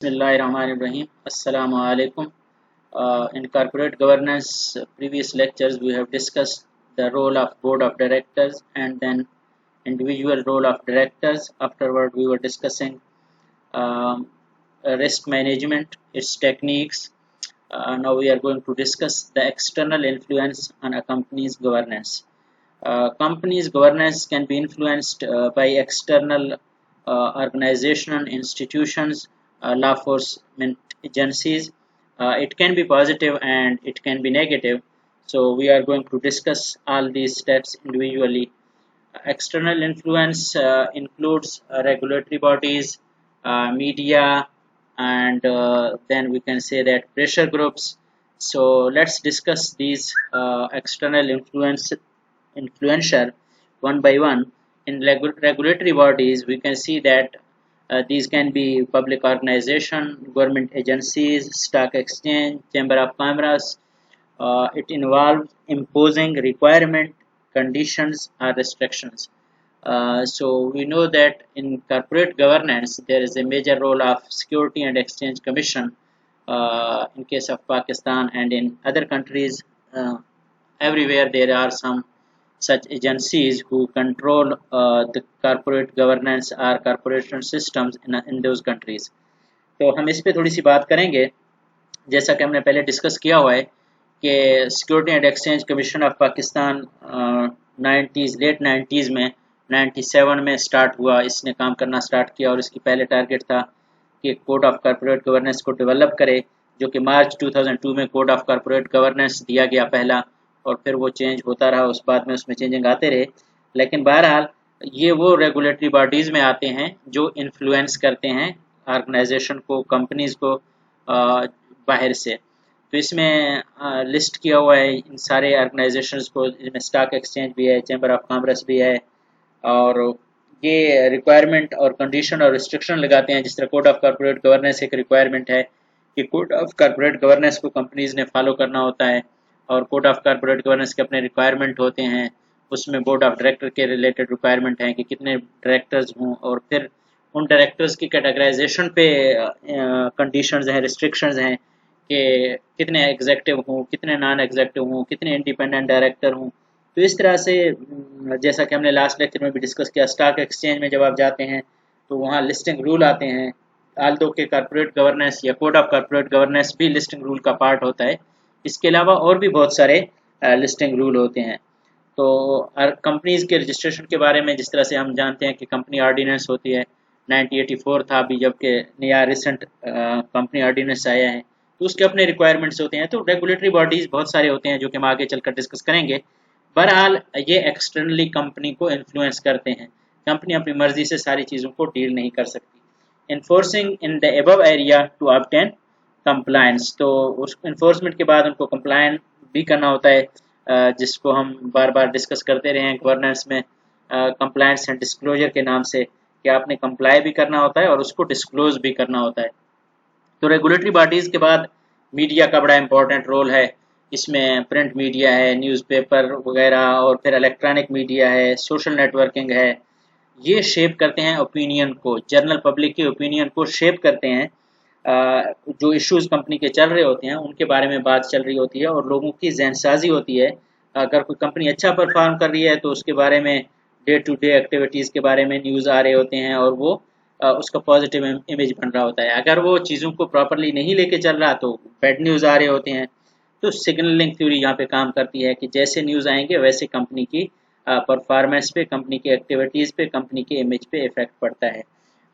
Bismillahirrahmanirrahim. Assalamu alaikum. In corporate governance, previous lectures we have discussed the role of board of directors and then individual role of directors. Afterward, we were discussing risk management, its techniques. Now we are going to discuss the external influence on a company's governance. Company's governance can be influenced by external organizational institutions, law enforcement agencies. It can be positive and it can be negative. So we are going to discuss all these steps individually. External influence includes regulatory bodies, media, and then we can say that pressure groups. So let's discuss these external influencer one by one. In regulatory bodies, we can see that these can be public organization, government agencies, stock exchange, chamber of commerce. It involves imposing requirement, conditions, or restrictions. So we know that in corporate governance there is a major role of Security and Exchange Commission in case of Pakistan, and in other countries everywhere there are some such agencies who control the corporate governance or corporation systems in those countries. तो हम इस पे थोड़ी सी बात करेंगे. जैसा कि हमने पहले डिस्कस किया हुआ है कि Security and Exchange Commission of Pakistan 90s late 90s में 97 में स्टार्ट हुआ. इसने काम करना स्टार्ट किया और इसकी पहले टारगेट था कि कोड ऑफ कॉर्पोरेट गवर्नेंस को डेवलप करे, जो कि मार्च 2002 में कोड ऑफ कॉर्पोरेट गवर्नेंस दिया गया पहला, और फिर वो चेंज होता रहा. उस बाद में उसमें चेंजिंग आते रहे. लेकिन बहरहाल ये वो रेगुलेटरी बॉडीज़ में आते हैं जो इन्फ्लुएंस करते हैं ऑर्गेनाइजेशन को, कंपनीज को बाहर से. तो इसमें लिस्ट किया हुआ है इन सारे ऑर्गेनाइजेशंस को. इसमें स्टॉक एक्सचेंज भी है, चैम्बर ऑफ कॉमर्स भी है, और ये रिक्वायरमेंट और कंडीशन और रिस्ट्रिक्शन लगाते हैं. जिस तरह कोड ऑफ कॉर्पोरेट गवर्नेंस एक रिक्वायरमेंट है कि कोड ऑफ कॉर्पोरेट गवर्नेंस को कंपनीज ने फॉलो करना होता है, और कोड ऑफ कॉर्पोरेट गवर्नेंस के अपने रिक्वायरमेंट होते हैं. उसमें बोर्ड ऑफ डायरेक्टर के रिलेटेड रिक्वायरमेंट हैं कि कितने डायरेक्टर्स हों, और फिर उन डायरेक्टर्स की कैटेगराइजेशन पे कंडीशंस हैं, रिस्ट्रिक्शंस हैं कि कितने एग्जेक्टिव हों, कितने नॉन एग्जेक्टिव हों, कितने इंडिपेंडेंट डायरेक्टर हों. तो इस तरह से जैसा कि हमने लास्ट लेक्चर में भी डिस्कस किया, स्टॉक एक्सचेंज में जब आप जाते हैं तो वहाँ लिस्टिंग रूल आते हैं. आल्दो के कॉर्पोरेट गवर्नेंस या कोड ऑफ कॉर्पोरेट गवर्नेंस भी लिस्टिंग रूल का पार्ट होता है. इसके अलावा और भी बहुत सारे लिस्टिंग रूल होते हैं. तो कंपनीज के रजिस्ट्रेशन के बारे में जिस तरह से हम जानते हैं कि कंपनी ऑर्डिनेंस होती है, 1984 था अभी जबकि नया रिसेंट कंपनी ऑर्डिनेंस आया है, तो उसके अपने रिक्वायरमेंट्स होते हैं. तो रेगुलेटरी बॉडीज़ बहुत सारे होते हैं जो कि हम आगे चलकर डिस्कस करेंगे. बहरहाल ये एक्सटर्नली कंपनी को इन्फ्लुएंस करते हैं. कंपनी अपनी मर्जी से सारी चीज़ों को डील नहीं कर सकती. Enforcing in the above area to obtain compliance. तो उस इन्फोर्समेंट के बाद उनको कंप्लायंट भी करना होता है, जिसको हम बार बार डिस्कस करते रहे हैं गवर्नेंस में, कंप्लायंस एंड डिस्क्लोजर के नाम से, कि आपने कंप्लाई भी करना होता है और उसको डिस्क्लोज भी करना होता है. तो रेगुलेटरी बॉडीज़ के बाद मीडिया का बड़ा इंपॉर्टेंट रोल है. इसमें प्रिंट मीडिया है, न्यूज़पेपर वगैरह, और फिर इलेक्ट्रॉनिक मीडिया है, सोशल नेटवर्किंग है. ये शेप करते हैं ओपिनियन को, जनरल पब्लिक के ओपिनियन को शेप करते हैं. जो इश्यूज कंपनी के चल रहे होते हैं उनके बारे में बात चल रही होती है और लोगों की जहनसाजी होती है. अगर कोई कंपनी अच्छा परफॉर्म कर रही है तो उसके बारे में डे टू डे एक्टिविटीज़ के बारे में न्यूज़ आ रहे होते हैं और वो उसका पॉजिटिव इमेज बन रहा होता है. अगर वो चीज़ों को प्रॉपरली नहीं लेके चल रहा तो बैड न्यूज़ आ रहे होते हैं. तो सिग्नलिंग थ्योरी यहाँ पे काम करती है कि जैसे न्यूज़ आएंगे वैसे कंपनी की परफॉर्मेंस पे, कंपनी की एक्टिविटीज़ पे, कंपनी के इमेज पे इफेक्ट पड़ता है.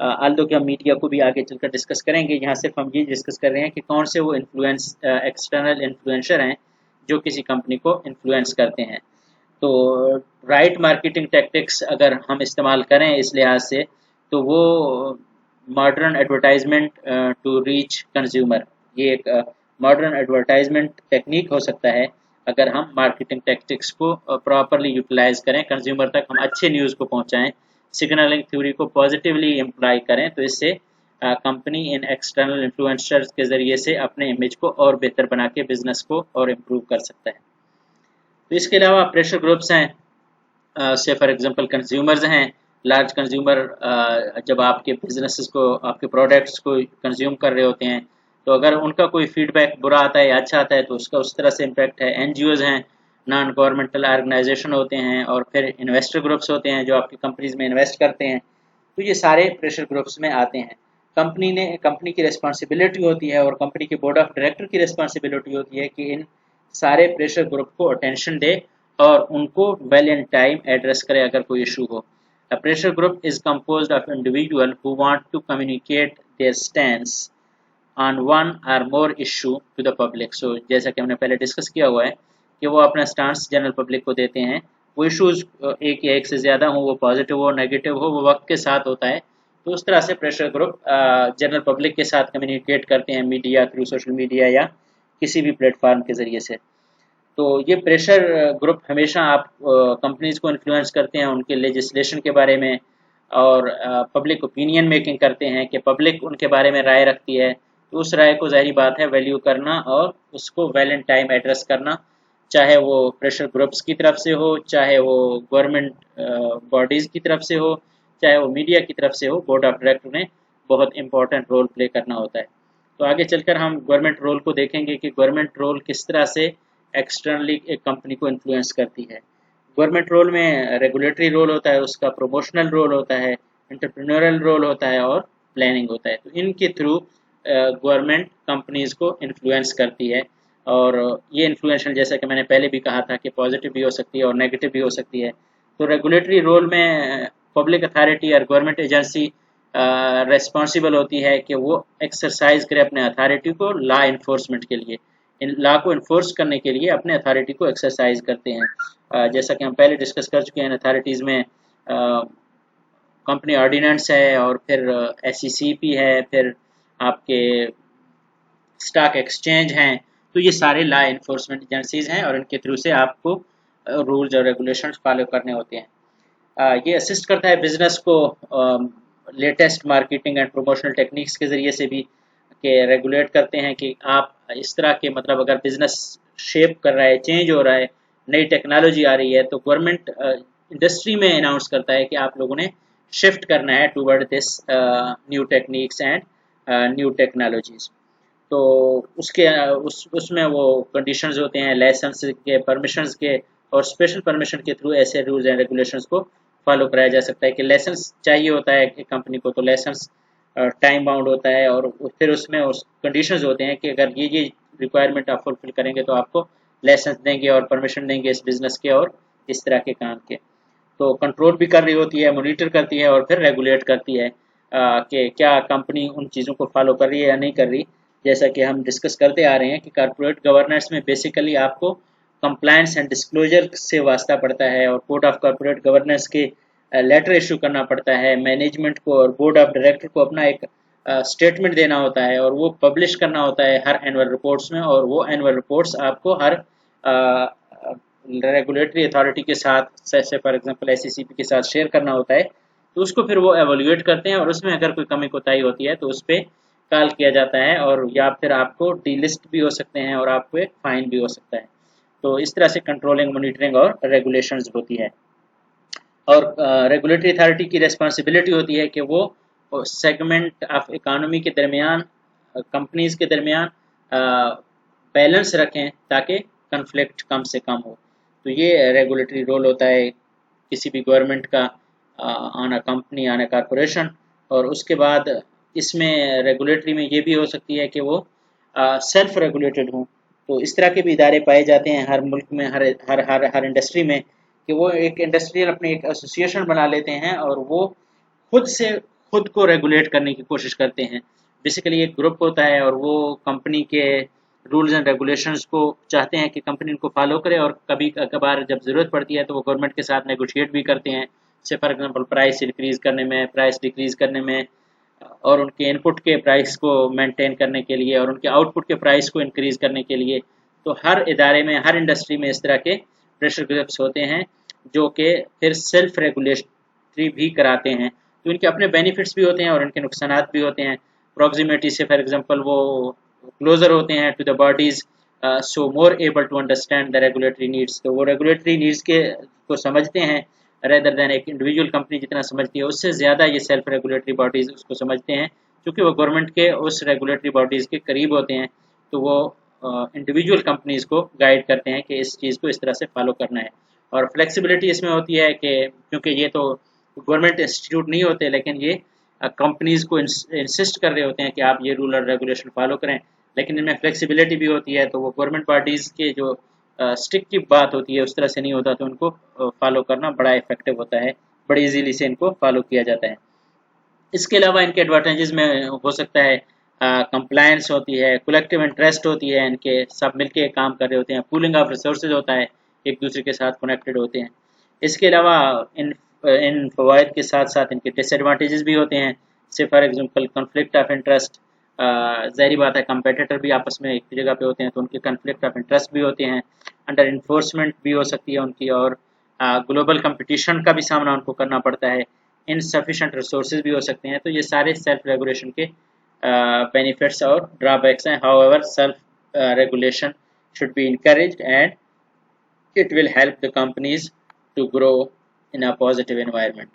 आल्दो कि हम मीडिया को भी आगे चलकर डिस्कस करेंगे. यहाँ सिर्फ हम ये डिस्कस कर रहे हैं कि कौन से वो इन्फ्लुएंस एक्सटर्नल इन्फ्लुएंसर हैं जो किसी कंपनी को इन्फ्लुएंस करते हैं. तो राइट मार्केटिंग टैक्टिक्स अगर हम इस्तेमाल करें इस लिहाज से, तो वो modern advertisement to reach consumer, ये एक मॉडर्न एडवर्टाइजमेंट टेक्निक हो सकता है अगर हम मार्केटिंग टैक्टिक्स को प्रॉपरली यूटिलाइज करें, कंज्यूमर तक हम अच्छे न्यूज़ को पहुँचाएँ, सिग्नलिंग थ्योरी को पॉजिटिवली इम्प्लाई करें. तो इससे कंपनी इन एक्सटर्नल इन्फ्लुएंसर्स के ज़रिए से अपने इमेज को और बेहतर बना के बिजनेस को और इम्प्रूव कर सकता है. तो इसके अलावा प्रेशर ग्रुप्स हैं, से फॉर एग्जांपल कंज्यूमर्स हैं, लार्ज कंज्यूमर जब आपके बिजनेसेस को, आपके प्रोडक्ट्स को कंज्यूम कर रहे होते हैं, तो अगर उनका कोई फीडबैक बुरा आता है या अच्छा आता है तो उसका उस तरह से इम्पैक्ट है। एनजीओज हैं, नॉन गवर्नमेंटल ऑर्गेनाइजेशन होते हैं, और फिर इन्वेस्टर ग्रुप्स होते हैं जो आपकी कंपनीज में इन्वेस्ट करते हैं, तो ये सारे प्रेशर ग्रुप्स में आते हैं। कंपनी की रिस्पॉन्सिबिलिटी होती है और कंपनी के बोर्ड ऑफ डायरेक्टर की रिस्पॉन्सिबिलिटी होती है कि इन सारे प्रेशर ग्रुप को अटेंशन दे और उनको वेल इन टाइम एड्रेस करे अगर कोई इशू हो। A pressure group is composed of individuals who want to communicate their stance on one or more issue to the public. So जैसा कि हमने पहले डिस्कस किया हुआ है कि वो अपना स्टांस जनरल पब्लिक को देते हैं। वो इश्यूज एक या एक से ज़्यादा हो, वो पॉजिटिव हो, नेगेटिव हो, वो वक्त के साथ होता है। तो उस तरह से प्रेशर ग्रुप जनरल पब्लिक के साथ कम्युनिकेट करते हैं मीडिया थ्रू, सोशल मीडिया या किसी भी प्लेटफॉर्म के ज़रिए से। तो ये प्रेशर ग्रुप हमेशा आप कंपनीज को इन्फ्लुएंस करते हैं उनके लेजिस्लेशन के बारे में, और पब्लिक ओपिनियन मेकिंग करते हैं कि पब्लिक उनके बारे में राय रखती है, तो उस राय को ज़ाहिर बात है वैल्यू करना और उसको वेल इन टाइम एड्रेस करना, चाहे वो प्रेशर ग्रुप्स की तरफ से हो, चाहे वो गवर्नमेंट बॉडीज़ की तरफ से हो, चाहे वो मीडिया की तरफ से हो। बोर्ड ऑफ डायरेक्टर ने बहुत इंपॉर्टेंट रोल प्ले करना होता है। तो आगे चलकर हम गवर्नमेंट रोल को देखेंगे कि गवर्नमेंट रोल किस तरह से एक्सटर्नली एक कंपनी को इन्फ्लुएंस करती है। गवर्नमेंट रोल में रेगुलेटरी रोल होता है, उसका प्रमोशनल रोल होता है, एंटरप्रेन्योरल रोल होता है और प्लानिंग होता है। तो इनके थ्रू गवर्नमेंट कंपनीज को इन्फ्लुएंस करती है, और ये इन्फ्लुएंशियल जैसा कि मैंने पहले भी कहा था कि पॉजिटिव भी हो सकती है और नेगेटिव भी हो सकती है। तो रेगुलेटरी रोल में पब्लिक अथॉरिटी और गवर्नमेंट एजेंसी रेस्पॉन्सिबल होती है कि वो एक्सरसाइज करे अपने अथॉरिटी को लॉ इन्फोर्समेंट के लिए, इन लॉ को इन्फोर्स करने के लिए अपने अथॉरिटी को एक्सरसाइज करते हैं। जैसा कि हम पहले डिस्कस कर चुके हैं, अथॉरिटीज़ में कंपनी ऑर्डिनेंस है, और फिर SECP है, फिर आपके स्टॉक एक्सचेंज हैं। तो ये सारे लॉ इन्फोर्समेंट एजेंसीज हैं और इनके थ्रू से आपको रूल्स और रेगुलेशंस फॉलो करने होते हैं। ये असिस्ट करता है बिजनेस को latest marketing and promotional techniques के ज़रिए से भी, के रेगुलेट करते हैं कि आप इस तरह के, मतलब अगर बिजनेस शेप कर रहा है, चेंज हो रहा है, नई टेक्नोलॉजी आ रही है, तो गवर्नमेंट इंडस्ट्री में अनाउंस करता है कि आप लोगों ने शिफ्ट करना है toward this new techniques and new technologies. तो उसमें वो कंडीशंस होते हैं लाइसेंस के, परमिशंस के, और स्पेशल परमिशन के थ्रू ऐसे रूल्स एंड रेगुलेशंस को फॉलो कराया जा सकता है। कि लाइसेंस चाहिए होता है कि कंपनी को, तो लाइसेंस टाइम बाउंड होता है, और फिर उसमें उस कंडीशंस होते हैं कि अगर ये रिक्वायरमेंट आप फुलफिल करेंगे तो आपको लाइसेंस देंगे और परमिशन देंगे इस बिज़नेस के और इस तरह के काम के। तो कंट्रोल भी कर रही होती है, मॉनिटर करती है और फिर रेगुलेट करती है कि क्या कंपनी उन चीज़ों को फॉलो कर रही है या नहीं कर रही। जैसा कि हम डिस्कस करते आ रहे हैं कि कॉर्पोरेट गवर्नेंस में बेसिकली आपको कंप्लायंस एंड डिस्क्लोजर से वास्ता पड़ता है, और कोड ऑफ कॉर्पोरेट गवर्नेंस के लेटर इशू करना पड़ता है मैनेजमेंट को, और बोर्ड ऑफ डायरेक्टर को अपना एक स्टेटमेंट देना होता है, और वो पब्लिश करना होता है हर एनुअल रिपोर्ट्स में, और वो एनुअल रिपोर्ट्स आपको हर रेगुलेटरी अथॉरिटी के साथ, जैसे फॉर एग्जांपल SECP के साथ शेयर करना होता है। तो उसको फिर वो एवेल्युएट करते हैं, और उसमें अगर कोई कमी कोताही होती है तो उस पर कॉल किया जाता है, और या फिर आपको डीलिस्ट भी हो सकते हैं और आपको एक फाइन भी हो सकता है। तो इस तरह से कंट्रोलिंग, मॉनिटरिंग और रेगुलेशंस होती है। और रेगुलेटरी अथॉरिटी की रिस्पॉन्सिबिलिटी होती है कि वो सेगमेंट ऑफ इकोनॉमी के दरमियान, कंपनीज के दरमियान बैलेंस रखें ताकि कन्फ्लिक्ट कम से कम हो। तो ये रेगुलेटरी रोल होता है किसी भी गवर्नमेंट का on a company, on a corporation. और उसके बाद इसमें रेगुलेटरी में ये भी हो सकती है कि वो सेल्फ रेगुलेटेड हों। तो इस तरह के भी इदारे पाए जाते हैं हर मुल्क में, हर हर हर हर इंडस्ट्री में, कि वो एक इंडस्ट्रियल अपने एक एसोसिएशन बना लेते हैं और वो खुद से खुद को रेगुलेट करने की कोशिश करते हैं। बेसिकली एक ग्रुप होता है और वो कंपनी के रूल्स एंड रेगुलेशंस को चाहते हैं कि कंपनी उनको फॉलो करे, और कभी कभार जब ज़रूरत पड़ती है तो वो गवर्नमेंट के साथ नेगोशिएट भी करते हैं, जैसे फॉर एग्जांपल प्राइस इंक्रीज़ करने में, प्राइस डिक्रीज़ करने में, और उनके इनपुट के प्राइस को मेंटेन करने के लिए और उनके आउटपुट के प्राइस को इंक्रीज़ करने के लिए। तो हर इदारे में, हर इंडस्ट्री में इस तरह के प्रेशर ग्रुप्स होते हैं जो कि फिर सेल्फ रेगुलेटरी भी कराते हैं। तो इनके अपने बेनिफिट्स भी होते हैं और इनके नुकसान भी होते हैं। प्रॉक्सिमिटी से फॉर एग्जांपल वो क्लोजर होते हैं to the bodies, so more able to understand the regulatory needs. तो वो रेगुलेटरी नीड्स के को समझते हैं, रेदर देन एक इंडिविजुअल कंपनी जितना समझती है उससे ज़्यादा ये सेल्फ रेगुलेटरी बॉडीज़ उसको समझते हैं, क्योंकि वो गवर्नमेंट के उस रेगुलेटरी बॉडीज़ के करीब होते हैं। तो वो इंडिविजुअल कंपनीज़ को गाइड करते हैं कि इस चीज़ को इस तरह से फॉलो करना है। और फ्लेक्सिबिलिटी इसमें होती है कि क्योंकि ये तो गवर्नमेंट इंस्टीट्यूट नहीं होते, लेकिन ये कंपनीज़ को इंसिस्ट कर रहे होते हैं कि आप ये रूल और रेगुलेशन फॉलो करें, लेकिन इनमें फ्लेक्सिबिलिटी भी होती है। तो वो गवर्नमेंट बॉडीज़ के जो स्ट्रिक्ट बात होती है उस तरह से नहीं होता, तो उनको फॉलो करना बड़ा इफेक्टिव होता है, बड़ी इजीली से इनको फॉलो किया जाता है। इसके अलावा इनके एडवांटेजेस में हो सकता है कंप्लायंस होती है, कलेक्टिव इंटरेस्ट होती है, इनके सब मिलके काम कर रहे होते हैं, पूलिंग ऑफ रिसोर्सेज होता है, एक दूसरे के साथ कनेक्टेड होते हैं। इसके अलावा इन इन फवायद के साथ साथ इनके डिसएडवांटेजेस भी होते हैं। से for example conflict of interest, ज़ाहिर बात है कंपेटिटर भी आपस में एक जगह पे होते हैं तो उनके कॉन्फ्लिक्ट ऑफ इंटरेस्ट भी होते हैं। अंडर इन्फोर्समेंट भी हो सकती है उनकी, और ग्लोबल कंपटीशन का भी सामना उनको करना पड़ता है। इनसफिशिएंट रिसोर्सेज भी हो सकते हैं। तो ये सारे सेल्फ रेगुलेशन के बेनिफिट्स और ड्रॉबैक्स हैं। However self regulation should be encouraged and it will help the companies to grow in a positive environment.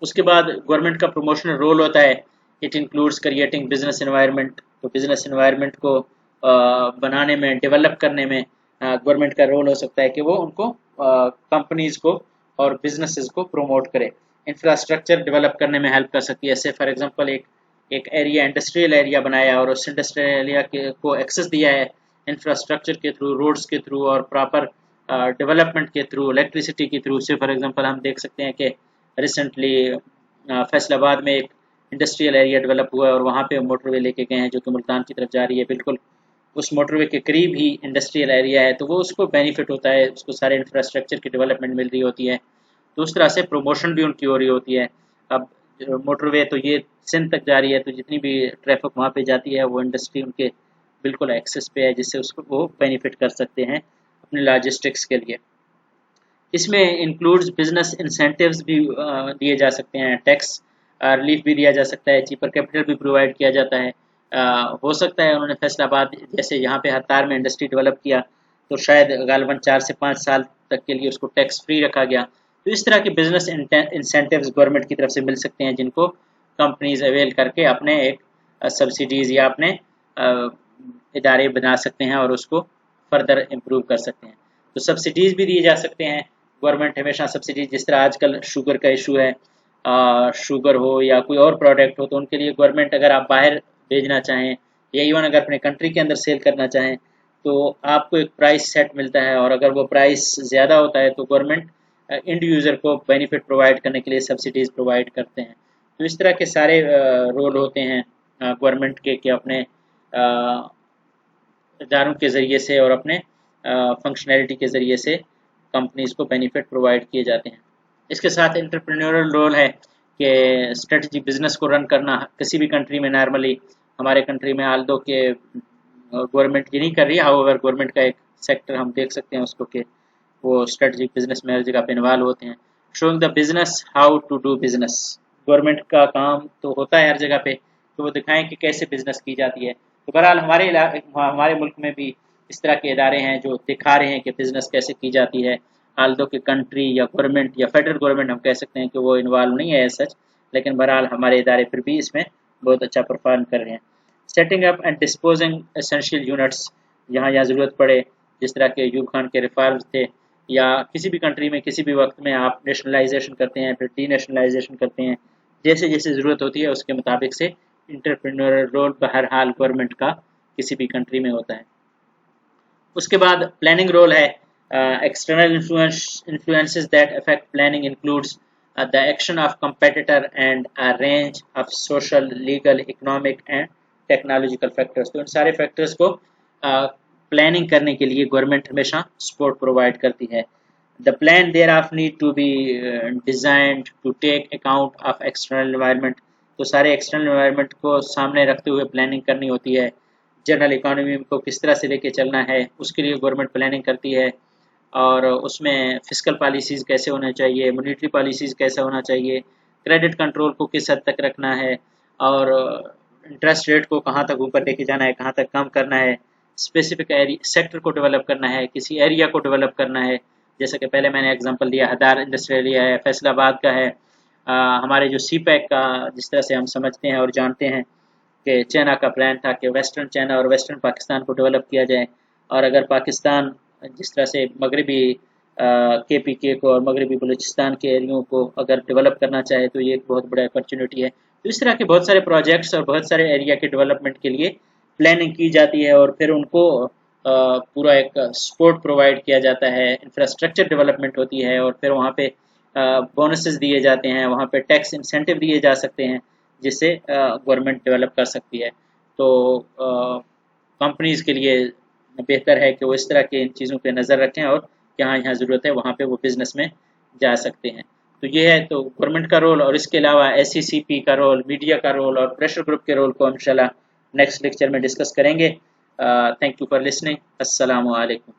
उसके बाद गवर्नमेंट का प्रमोशनल रोल होता है। It includes creating business environment. तो बिजनेस एनवायरनमेंट को बनाने में, डेवलप करने में गवर्नमेंट का रोल हो सकता है कि वो उनको कंपनीज को और बिजनेसेस को प्रमोट करे। इंफ्रास्ट्रक्चर डेवलप करने में हेल्प कर सकती है। जैसे फॉर एग्जांपल एक एरिया, इंडस्ट्रियल एरिया बनाया और उस इंडस्ट्रियल एरिया को एक्सेस दिया है इंफ्रास्ट्रक्चर के थ्रू, रोड्स के थ्रू और प्रॉपर डेवलपमेंट के थ्रू, इलेक्ट्रिसिटी के थ्रू से। फॉर एग्जांपल हम देख सकते हैं कि रिसेंटली फैसलाबाद में एक इंडस्ट्रियल एरिया डेवलप हुआ है और वहाँ पे मोटरवे लेके गए हैं जो कि मुल्तान की तरफ जा रही है। बिल्कुल उस मोटरवे के करीब ही इंडस्ट्रियल एरिया है, तो वो उसको बेनिफिट होता है, उसको सारे इंफ्रास्ट्रक्चर की डेवलपमेंट मिल रही होती है। तो उस तरह से प्रमोशन भी उनकी हो रही होती है। अब मोटरवे तो ये सिंध तक जा रही है, तो जितनी भी ट्रैफिक वहाँ पे जाती है वो इंडस्ट्री उनके बिल्कुल एक्सेस पे है, जिससे उसको वो बेनिफिट कर सकते हैं अपने लॉजिस्टिक्स के लिए। इसमें इंक्लूड्स बिजनेस इंसेंटिव्स भी दिए जा सकते हैं, टैक्स रिलीफ भी दिया जा सकता है, चीपर कैपिटल भी प्रोवाइड किया जाता है। हो सकता है उन्होंने फैसलाबाद जैसे यहाँ पे हत्तार में इंडस्ट्री डेवलप किया तो शायद गालबन 4 से 5 साल तक के लिए उसको टैक्स फ्री रखा गया। तो इस तरह के बिजनेस इंसेंटिव्स गवर्नमेंट की तरफ से मिल सकते हैं जिनको कंपनीज अवेल करके अपने एक सब्सिडीज़ या अपने इदारे बना सकते हैं और उसको फर्दर इम्प्रूव कर सकते हैं। तो सब्सिडीज़ भी दिए जा सकते हैं। गवर्नमेंट हमेशा सब्सिडीज, जिस तरह आजकल शुगर का इशू है, शुगर हो या कोई और प्रोडक्ट हो, तो उनके लिए गवर्नमेंट अगर आप बाहर भेजना चाहें या इवन अगर अपने कंट्री के अंदर सेल करना चाहें तो आपको एक प्राइस सेट मिलता है, और अगर वो प्राइस ज़्यादा होता है तो गवर्नमेंट इंड यूज़र को बेनिफिट प्रोवाइड करने के लिए सब्सिडीज़ प्रोवाइड करते हैं। तो इस तरह के सारे रोल होते हैं गवर्नमेंट के कि अपने इदारों के ज़रिए से और अपने फंक्शनैलिटी के ज़रिए से कंपनीज को बेनिफिट प्रोवाइड किए जाते हैं। इसके साथ एंटरप्रेन्योरल रोल है कि स्ट्रेटजी बिजनेस को रन करना किसी भी कंट्री में। नॉर्मली हमारे कंट्री में आल्दो के गवर्नमेंट ये नहीं कर रही है, हाउएवर गवर्नमेंट का एक सेक्टर हम देख सकते हैं उसको कि वो स्ट्रेटजिक बिजनेस में हर जगह पे इन्वॉल्व होते हैं। Showing the business how to do business, government का काम तो होता है हर जगह पे, तो वो दिखाएं कि कैसे बिजनेस की जाती है। तो बहरहाल हमारे मुल्क में भी इस तरह के इदारे हैं जो दिखा रहे हैं कि बिजनेस कैसे की जाती है। आल्दो कि कंट्री या गवर्नमेंट या फेडरल गवर्नमेंट हम कह सकते हैं कि वो इन्वॉल्व नहीं है सच, लेकिन बहरहाल हमारे इदारे फिर भी इसमें बहुत अच्छा परफॉर्म कर रहे हैं। Setting up and disposing essential units, जहाँ ज़रूरत पड़े, जिस तरह के यूब खान के रिफॉर्म्स थे, या किसी भी कंट्री में किसी भी वक्त में आप नेशनलाइजेशन करते हैं फिर डी नेशनलाइजेशन करते हैं, जैसे जैसे ज़रूरत होती है उसके मुताबिक से इंटरप्रेन्योरल रोल बहरहाल गवर्नमेंट का किसी भी कंट्री में होता है। उसके बाद प्लानिंग रोल है। External influences that affect planning includes the action of competitor and a range of social, legal, economic and technological factors। तो इन सारे फैक्टर्स को प्लानिंग करने के लिए गवर्नमेंट हमेशा सपोर्ट प्रोवाइड करती है। The plan thereof need to be designed to take account of external environment। तो सारे एक्सटर्नल एनवायरनमेंट को सामने रखते हुए प्लानिंग करनी होती है। जनरल इकोनॉमी को किस तरह से लेके चलना है उसके लिए गवर्नमेंट प्लानिंग करती है, और उसमें फिस्कल पॉलिसीज़ कैसे होना चाहिए, मॉनेटरी पॉलिसीज़ कैसा होना चाहिए, क्रेडिट कंट्रोल को किस हद तक रखना है, और इंटरेस्ट रेट को कहाँ तक ऊपर लेके जाना है, कहाँ तक कम करना है, स्पेसिफिक सेक्टर को डेवलप करना है, किसी एरिया को डेवलप करना है, जैसे कि पहले मैंने एग्जांपल दिया, हदार इंडस्ट्रियल एरिया है, फैसलाबाद का है। हमारे जो सी पैक का जिस तरह से हम समझते हैं और जानते हैं कि चाइना का प्लान था कि वेस्टर्न चाइना और वेस्टर्न पाकिस्तान को डेवलप किया जाए, और अगर पाकिस्तान जिस तरह से मगरबी KPK को और मगरबी बलूचिस्तान के एरियो को अगर डेवलप करना चाहे तो ये एक बहुत बड़ा अपॉर्चुनिटी है। तो इस तरह के बहुत सारे प्रोजेक्ट्स और बहुत सारे एरिया के डेवलपमेंट के लिए प्लानिंग की जाती है, और फिर उनको पूरा एक सपोर्ट प्रोवाइड किया जाता है, इंफ्रास्ट्रक्चर डेवलपमेंट होती है, और फिर वहाँ पे बोनसेस दिए जाते हैं, वहाँ पे टैक्स इंसेंटिव दिए जा सकते हैं, जिससे गवर्नमेंट डेवलप कर सकती है। तो कंपनीज के लिए बेहतर है कि वो इस तरह के इन चीज़ों पे नज़र रखें, और जहाँ यहाँ ज़रूरत है वहाँ पे वो बिज़नेस में जा सकते हैं। तो ये है तो गवर्नमेंट का रोल, और इसके अलावा SCCP का रोल, मीडिया का रोल और प्रेशर ग्रुप के रोल को इंशाल्लाह नेक्स्ट लेक्चर में डिस्कस करेंगे। Thank you for listening. अस्सलामु अलैकुम।